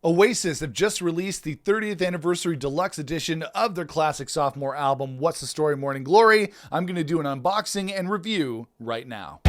Oasis have just released the 30th anniversary deluxe edition of their classic sophomore album, What's the Story, Morning Glory. I'm going to do an unboxing and review right now.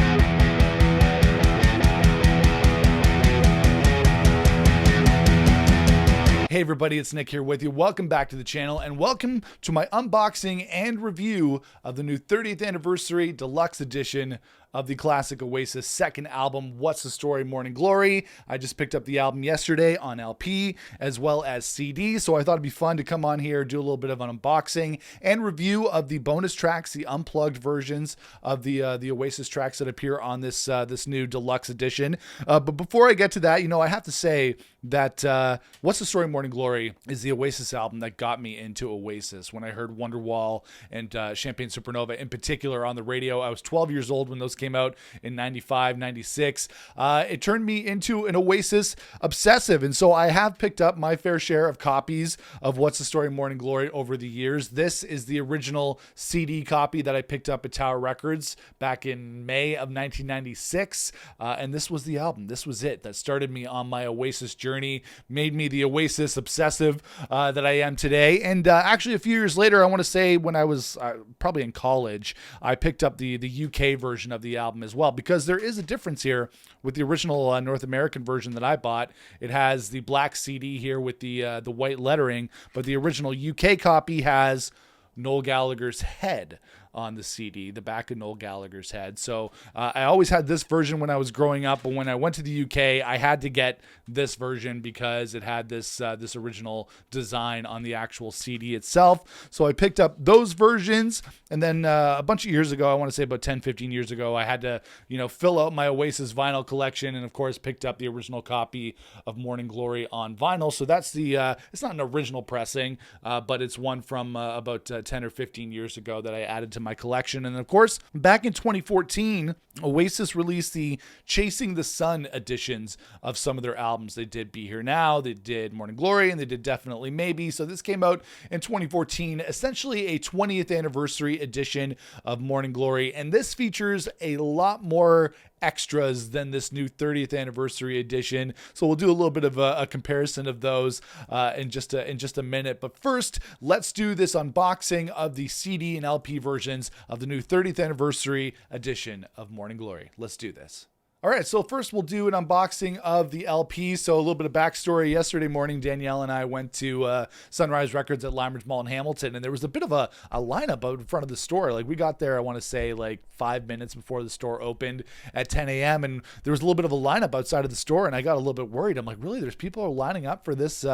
Hey everybody, it's Nick here with you. Welcome back to the channel and welcome to my unboxing and review of the new 30th anniversary deluxe edition of the classic Oasis second album, What's the Story, Morning Glory. I just picked up the album yesterday on LP as well as CD, so I thought it'd be fun to come on here, do a little bit of an unboxing and review of the bonus tracks, the unplugged versions of the Oasis tracks that appear on this new deluxe edition. But before I get to that, I have to say that What's the Story, Morning Glory is the Oasis album that got me into Oasis. When I heard Wonderwall and Champagne Supernova in particular on the radio, I was 12 years old when those came out in 95, 96. It turned me into an Oasis obsessive. And so I have picked up my fair share of copies of What's the Story, Morning Glory over the years. This is the original CD copy that I picked up at Tower Records back in May of 1996. And this was the album. This was it that started me on my Oasis journey, made me the Oasis obsessive that I am today. And actually a few years later, I want to say when I was probably in college, I picked up the UK version of the album as well, because there is a difference here with the original North American version that I bought. It has the black CD here with the white lettering, but the original UK copy has Noel Gallagher's head on the CD, the back of Noel Gallagher's head. So I always had this version when I was growing up, but when I went to the UK, I had to get this version because it had this original design on the actual CD itself. So I picked up those versions, and then a bunch of years ago, I want to say about 10, 15 years ago, I had to, fill out my Oasis vinyl collection, and of course picked up the original copy of Morning Glory on vinyl. So that's it's not an original pressing, but it's one from about 10 or 15 years ago that I added to my collection. And of course, back in 2014, Oasis released the Chasing the Sun editions of some of their albums. They did Be Here Now, they did Morning Glory, and they did Definitely Maybe. So this came out in 2014, essentially a 20th anniversary edition of Morning Glory. And this features a lot more extras than this new 30th anniversary edition. So we'll do a little bit of a comparison of those in just a minute. But first, let's do this unboxing of the CD and LP versions of the new 30th anniversary edition of Morning Glory. Let's do this. All right, so first we'll do an unboxing of the LP. So a little bit of backstory. Yesterday morning, Danielle and I went to Sunrise Records at Limeridge Mall in Hamilton, and there was a bit of a lineup out in front of the store. Like, we got there, I want to say, like 5 minutes before the store opened at 10 a.m., and there was a little bit of a lineup outside of the store, and I got a little bit worried. I'm like, really? There's people are lining up for this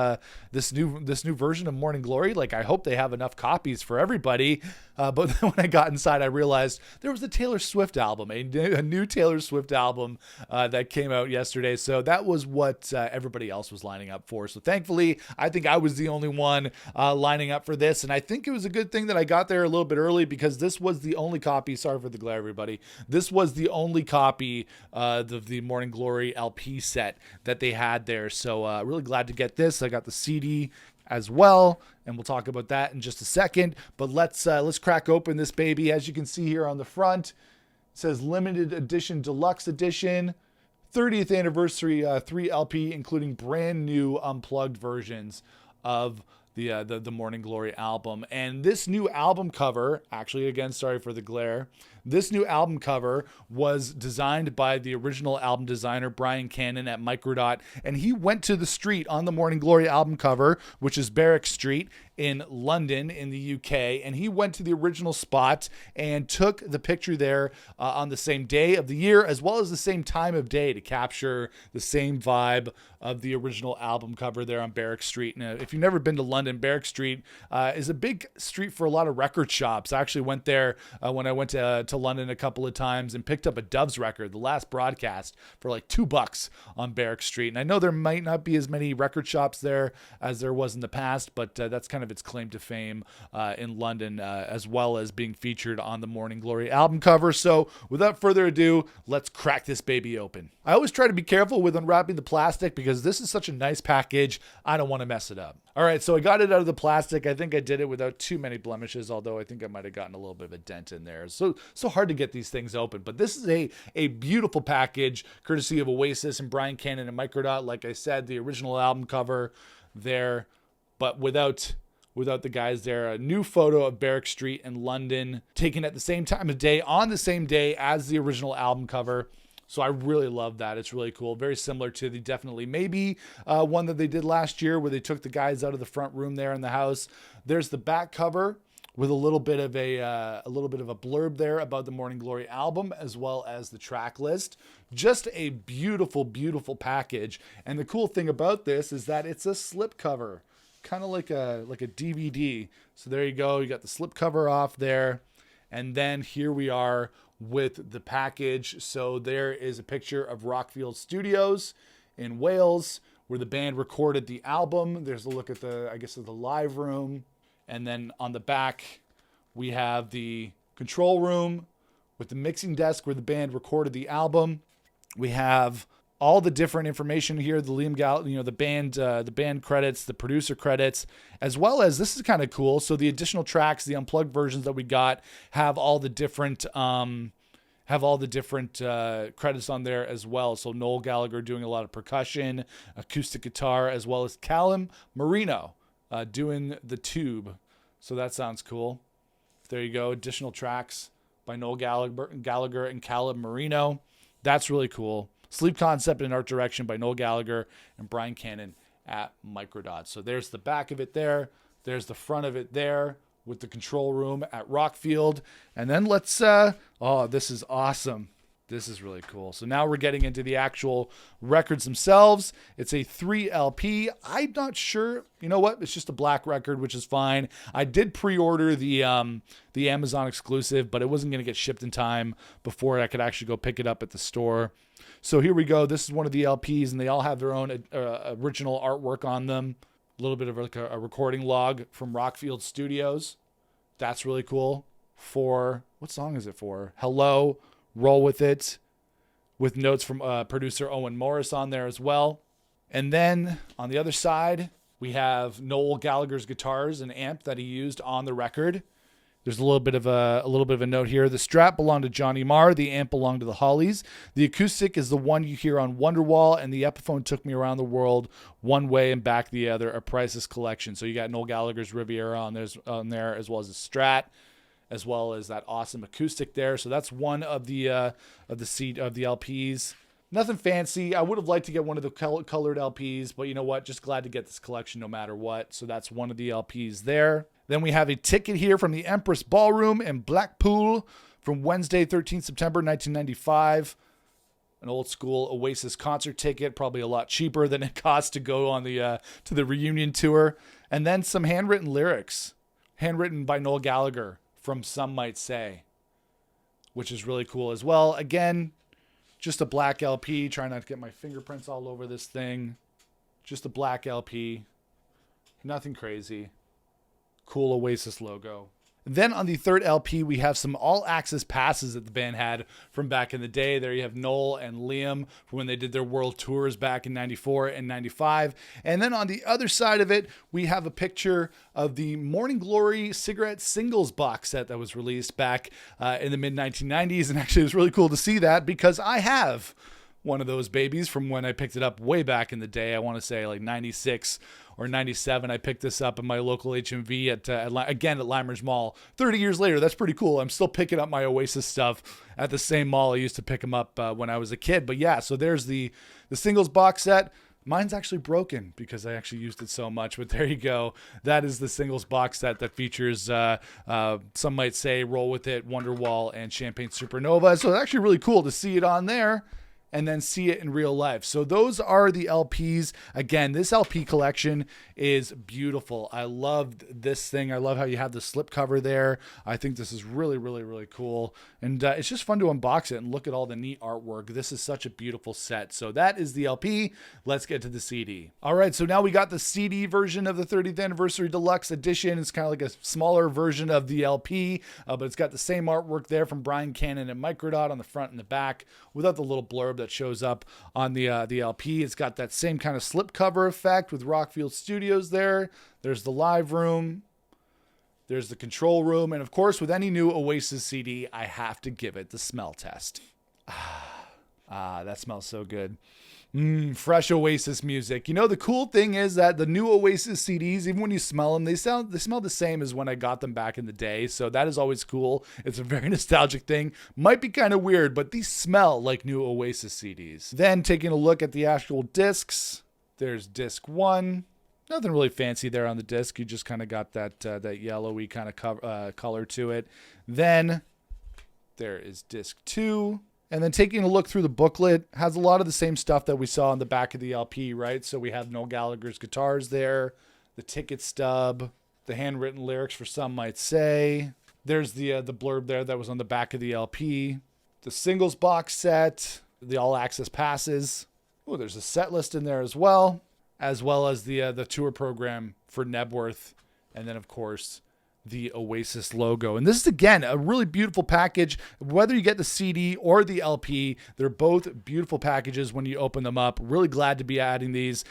this new version of Morning Glory? Like, I hope they have enough copies for everybody. But then when I got inside, I realized there was a Taylor Swift album, a new Taylor Swift album that came out yesterday. So that was what everybody else was lining up for. So thankfully, I think I was the only one lining up for this. And I think it was a good thing that I got there a little bit early, because this was the only copy. Sorry for the glare, everybody. This was the only copy of the Morning Glory LP set that they had there. So really glad to get this. I got the CD as well, and we'll talk about that in just a second. But let's crack open this baby. As you can see here on the front, it says limited edition, deluxe edition, 30th anniversary 3 LP, including brand new unplugged versions of the Morning Glory album. And this new album cover, actually, again, sorry for the glare, this new album cover was designed by the original album designer, Brian Cannon at Microdot, and he went to the street on the Morning Glory album cover, which is Barrack Street in London in the UK, and he went to the original spot and took the picture there on the same day of the year as well as the same time of day to capture the same vibe of the original album cover there on Barrack Street. Now, if you've never been to London, Barrack Street is a big street for a lot of record shops. I actually went there when I went to London a couple of times and picked up a Doves record, the last broadcast, for like $2 on Barrack Street. And I know there might not be as many record shops there as there was in the past, but that's kind of its claim to fame in London, as well as being featured on the Morning Glory album cover. So without further ado, let's crack this baby open. I always try to be careful with unwrapping the plastic because this is such a nice package. I don't want to mess it up. All right, so I got it out of the plastic. I think I did it without too many blemishes, although I think I might have gotten a little bit of a dent in there. So so hard to get these things open. But this is a beautiful package, courtesy of Oasis and Brian Cannon and Microdot. Like I said, the original album cover there, but without the guys there. A new photo of Barrack Street in London, taken at the same time of day, on the same day as the original album cover. So I really love that. It's really cool. Very similar to the Definitely Maybe one that they did last year, where they took the guys out of the front room there in the house. There's the back cover with a little bit of a blurb there about the Morning Glory album, as well as the track list. Just a beautiful, beautiful package. And the cool thing about this is that it's a slip cover, kind of like a DVD. So there you go. You got the slip cover off there. And then here we are with the package. So there is a picture of Rockfield Studios in Wales, where the band recorded the album. There's a look at the live room. And then on the back, we have the control room with the mixing desk where the band recorded the album. We have all the different information here, the the band credits, the producer credits, as well as, this is kind of cool. So the additional tracks, the unplugged versions that we got, have all the different credits on there as well. So Noel Gallagher doing a lot of percussion, acoustic guitar, as well as Callum Marino doing the tube. So that sounds cool. There you go. Additional tracks by Noel Gallagher and Callum Marino. That's really cool. Sleep Concept and Art Direction by Noel Gallagher and Brian Cannon at Microdot. So there's the back of it there. There's the front of it there with the control room at Rockfield. And then let's, this is awesome. This is really cool. So now we're getting into the actual records themselves. It's a 3 LP. I'm not sure. You know what? It's just a black record, which is fine. I did pre-order the Amazon exclusive, but it wasn't going to get shipped in time before I could actually go pick it up at the store. So here we go. This is one of the LPs, and they all have their own original artwork on them. A little bit of like a recording log from Rockfield Studios. That's really cool. What song is it for? Hello. Roll With It, with notes from producer Owen Morris on there as well. And then on the other side, we have Noel Gallagher's guitars and amp that he used on the record. There's a little bit of a note here. The Strat belonged to Johnny Marr. The amp belonged to the Hollies. The acoustic is the one you hear on Wonderwall, and the Epiphone Took Me Around the World one way and back the other, a priceless collection. So you got Noel Gallagher's Riviera on there, as well as the Strat, as well as that awesome acoustic there. So that's one of the LPs. Nothing fancy. I would have liked to get one of the colored LPs, but you know what? Just glad to get this collection no matter what. So that's one of the LPs there. Then we have a ticket here from the Empress Ballroom in Blackpool from Wednesday, 13th September, 1995. An old school Oasis concert ticket, probably a lot cheaper than it cost to go on the to the reunion tour. And then some handwritten lyrics, handwritten by Noel Gallagher, from Some Might Say, which is really cool as well. Again, just a black LP. Try not to get my fingerprints all over this thing. Just a black LP. Nothing crazy. Cool Oasis logo. Then on the third LP, we have some all-access passes that the band had from back in the day. There you have Noel and Liam from when they did their world tours back in 94 and 95. And then on the other side of it, we have a picture of the Morning Glory cigarette singles box set that was released back in the mid-1990s. And actually, it was really cool to see that because I have one of those babies from when I picked it up way back in the day. I want to say like 96 or 97. I picked this up in my local HMV at Limers Mall. 30 years later, that's pretty cool. I'm still picking up my Oasis stuff at the same mall I used to pick them up when I was a kid. But yeah, so there's the singles box set. Mine's actually broken because I actually used it so much, but there you go. That is the singles box set that features, Some Might Say, Roll With It, Wonderwall, and Champagne Supernova. So it's actually really cool to see it on there and then see it in real life. So those are the LPs. Again, this LP collection is beautiful. I loved this thing. I love how you have the slip cover there. I think this is really, really, really cool. And it's just fun to unbox it and look at all the neat artwork. This is such a beautiful set. So that is the LP. Let's get to the CD. All right, so now we got the CD version of the 30th Anniversary Deluxe Edition. It's kind of like a smaller version of the LP, but it's got the same artwork there from Brian Cannon and Microdot on the front and the back without the little blurb that shows up on the LP. It's got that same kind of slip cover effect with Rockfield Studios there. There's the live room. There's the control room. And of course, with any new Oasis CD, I have to give it the smell test. That smells so good. Fresh Oasis music. You know, the cool thing is that the new Oasis CDs, even when you smell them, they smell the same as when I got them back in the day. So that is always cool. It's a very nostalgic thing. Might be kind of weird, but these smell like new Oasis CDs. Then taking a look at the actual discs, there's disc 1. Nothing really fancy there on the disc. You just kind of got that yellowy kind of color to it. Then there is disc 2. And then taking a look through the booklet, has a lot of the same stuff that we saw on the back of the LP, right? So we have Noel Gallagher's guitars there, the ticket stub, the handwritten lyrics for some might say. There's the blurb there that was on the back of the LP. The singles box set, the all access passes. Oh, there's a set list in there as well as the tour program for Nebworth. And then, of course, the Oasis logo. And this is, again, a really beautiful package. Whether you get the CD or the LP, they're both beautiful packages when you open them up. Really glad to be adding these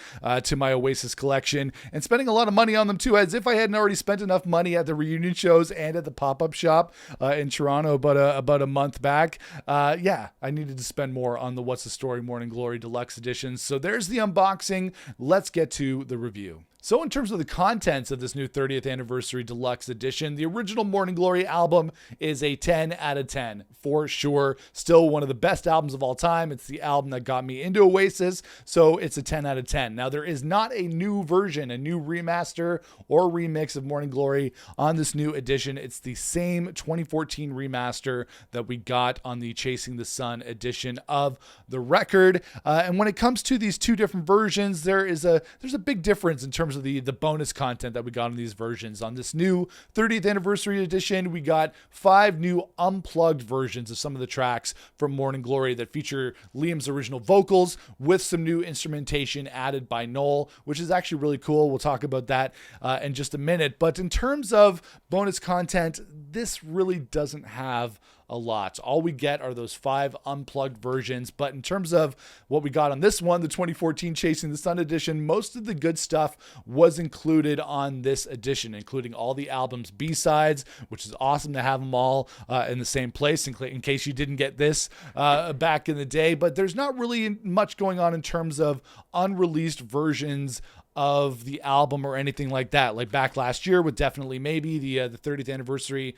to my Oasis collection and spending a lot of money on them too, as if I hadn't already spent enough money at the reunion shows and at the pop-up shop in Toronto about a month back. Yeah, I needed to spend more on the What's the Story Morning Glory Deluxe editions. So there's the unboxing. Let's get to the review. So in terms of the contents of this new 30th Anniversary Deluxe Edition, the original Morning Glory album is a 10 out of 10, for sure. Still one of the best albums of all time. It's the album that got me into Oasis, so it's a 10 out of 10. Now, there is not a new version, a new remaster or remix of Morning Glory on this new edition. It's the same 2014 remaster that we got on the Chasing the Sun edition of the record. And when it comes to these two different versions, there's a big difference in terms of the bonus content that we got in these versions. On this new 30th Anniversary Edition, we got 5 new unplugged versions of some of the tracks from Morning Glory that feature Liam's original vocals with some new instrumentation added by Noel, which is actually really cool. We'll talk about that in just a minute. But in terms of bonus content, this really doesn't have a lot. All we get are those 5 unplugged versions. But in terms of what we got on this one, the 2014 Chasing the Sun edition, most of the good stuff was included on this edition, including all the album's B-sides, which is awesome to have them all in the same place in case you didn't get this back in the day. But there's not really much going on in terms of unreleased versions of the album or anything like that. Like back last year with Definitely Maybe, the 30th Anniversary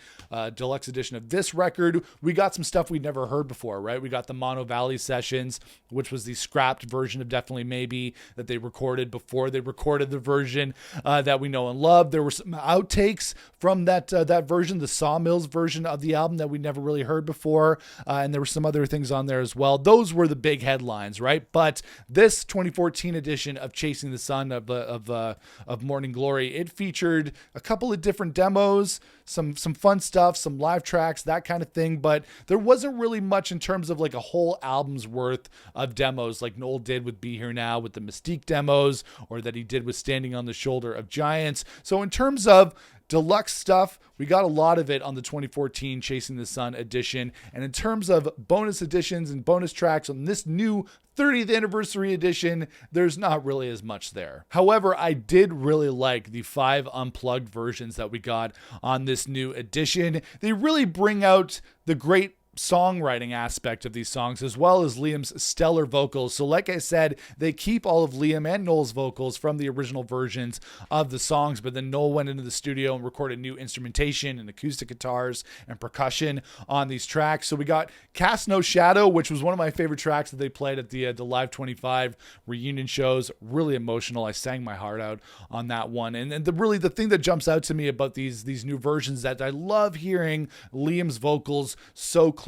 Deluxe edition of this record, we got some stuff we'd never heard before, right? We got the Mono Valley sessions, which was the scrapped version of Definitely Maybe that they recorded before they recorded the version that we know and love. There were some outtakes from that version, the Sawmills version of the album that we never really heard before, and there were some other things on there as well. Those were the big headlines, right? But this 2014 edition of Chasing the Sun of Morning Glory, it featured a couple of different demos, some fun stuff, some live tracks, that kind of thing, but there wasn't really much in terms of like a whole album's worth of demos like Noel did with Be Here Now with the Mystique demos, or that he did with Standing on the Shoulder of Giants. So in terms of deluxe stuff, we got a lot of it on the 2014 Chasing the Sun edition. And in terms of bonus editions and bonus tracks on this new 30th Anniversary Edition, there's not really as much there. However, I did really like the 5 unplugged versions that we got on this new edition. They really bring out the great songwriting aspect of these songs, as well as Liam's stellar vocals. So like I said, they keep all of Liam and Noel's vocals from the original versions of the songs, but then Noel went into the studio and recorded new instrumentation and acoustic guitars and percussion on these tracks. So we got Cast No Shadow, which was one of my favorite tracks that they played at the Live 25 reunion shows. Really emotional. I sang my heart out on that one. And the thing that jumps out to me about these new versions, that I love hearing Liam's vocals so clean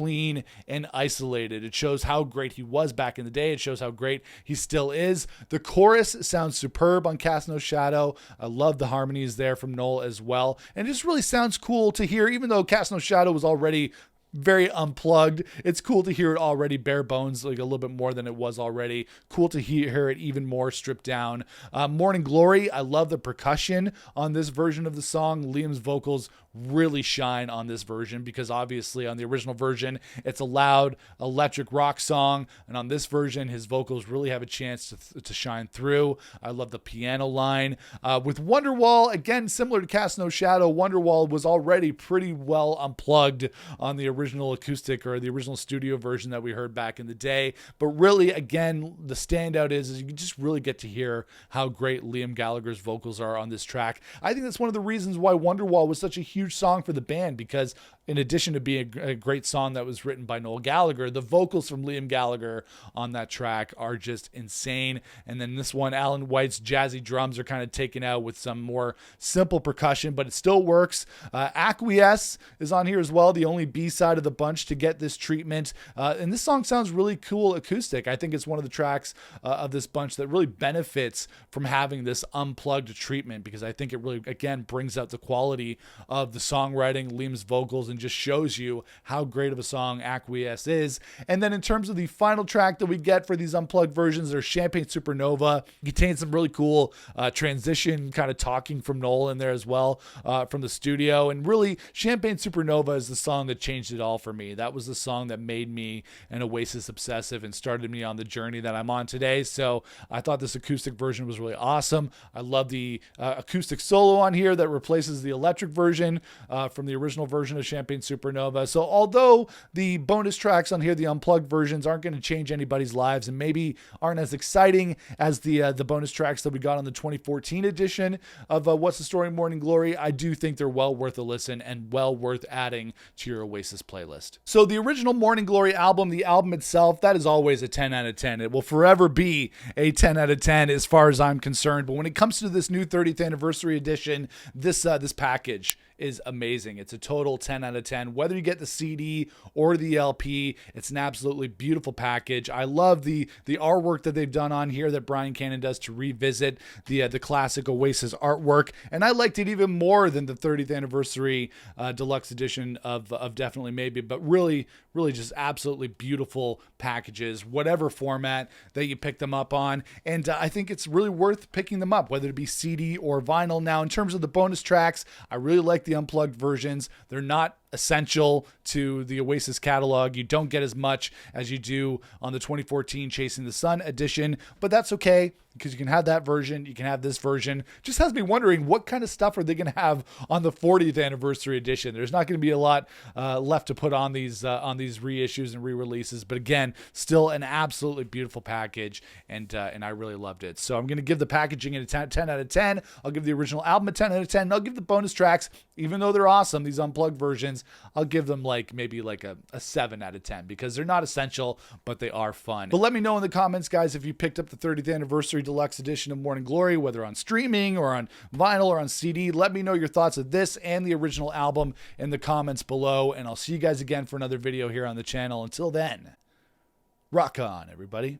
and isolated. It shows how great he was back in the day. It shows how great he still is. The chorus sounds superb on Cast No Shadow. I love the harmonies there from Noel as well. And it just really sounds cool to hear, even though Cast No Shadow was already very unplugged. It's cool to hear it already bare bones, like a little bit more than it was already. Cool to hear it even more stripped down. Morning Glory, I love the percussion on this version of the song. Liam's vocals really shine on this version, because obviously on the original version, it's a loud electric rock song. And on this version, his vocals really have a chance to shine through. I love the piano line. With Wonderwall, again, similar to Cast No Shadow, Wonderwall was already pretty well unplugged on the original acoustic or the original studio version that we heard back in the day. But really, again, the standout is you can just really get to hear how great Liam Gallagher's vocals are on this track. I think that's one of the reasons why Wonderwall was such a huge song for the band, because in addition to being a great song that was written by Noel Gallagher, the vocals from Liam Gallagher on that track are just insane. And then this one, Alan White's jazzy drums are kind of taken out with some more simple percussion, but it still works. Acquiesce is on here as well, the only B-side of the bunch to get this treatment. And this song sounds really cool acoustic. I think it's one of the tracks of this bunch that really benefits from having this unplugged treatment, because I think it really, again, brings out the quality of the songwriting, Liam's vocals, and just shows you how great of a song Acquiesce is. And then in terms of the final track that we get for these unplugged versions, there's Champagne Supernova. Contains some really cool transition kind of talking from Noel in there as well from the studio. And really, Champagne Supernova is the song that changed it all for me. That was the song that made me an Oasis obsessive and started me on the journey that I'm on today. So I thought this acoustic version was really awesome. I love the acoustic solo on here that replaces the electric version from the original version of Champagne Supernova. So although the bonus tracks on here, the unplugged versions, aren't going to change anybody's lives and maybe aren't as exciting as the bonus tracks that we got on the 2014 edition of What's the Story Morning Glory, I do think they're well worth a listen and well worth adding to your Oasis playlist. So the original Morning Glory album, the album itself, that is always a 10 out of 10. It will forever be a 10 out of 10 as far as I'm concerned. But when it comes to this new 30th anniversary edition, this package is amazing. It's a total 10 out of 10. Whether you get the CD or the LP, it's an absolutely beautiful package. I love the artwork that they've done on here that Brian Cannon does to revisit the classic Oasis artwork. And I liked it even more than the 30th anniversary deluxe edition of Definitely Maybe, but really just absolutely beautiful packages, whatever format that you pick them up on. And I think it's really worth picking them up, whether it be CD or vinyl. Now, in terms of the bonus tracks, I really like the unplugged versions. They're not essential to the Oasis catalog. You don't get as much as you do on the 2014 Chasing the Sun edition, but that's okay, because you can have that version, you can have this version. Just has me wondering, what kind of stuff are they going to have on the 40th anniversary edition? There's not going to be a lot left to put on these reissues and re-releases, but again, still an absolutely beautiful package, and I really loved it. So I'm going to give the packaging a 10 out of 10. I'll give the original album a 10 out of 10. And I'll give the bonus tracks, even though they're awesome, these unplugged versions, I'll give them maybe a 7 out of 10, because they're not essential, but they are fun. But let me know in the comments, guys, if you picked up the 30th anniversary deluxe edition of Morning Glory, whether on streaming or on vinyl or on CD. Let me know your thoughts of this and the original album in the comments below, and I'll see you guys again for another video here on the channel. Until then, rock on, everybody.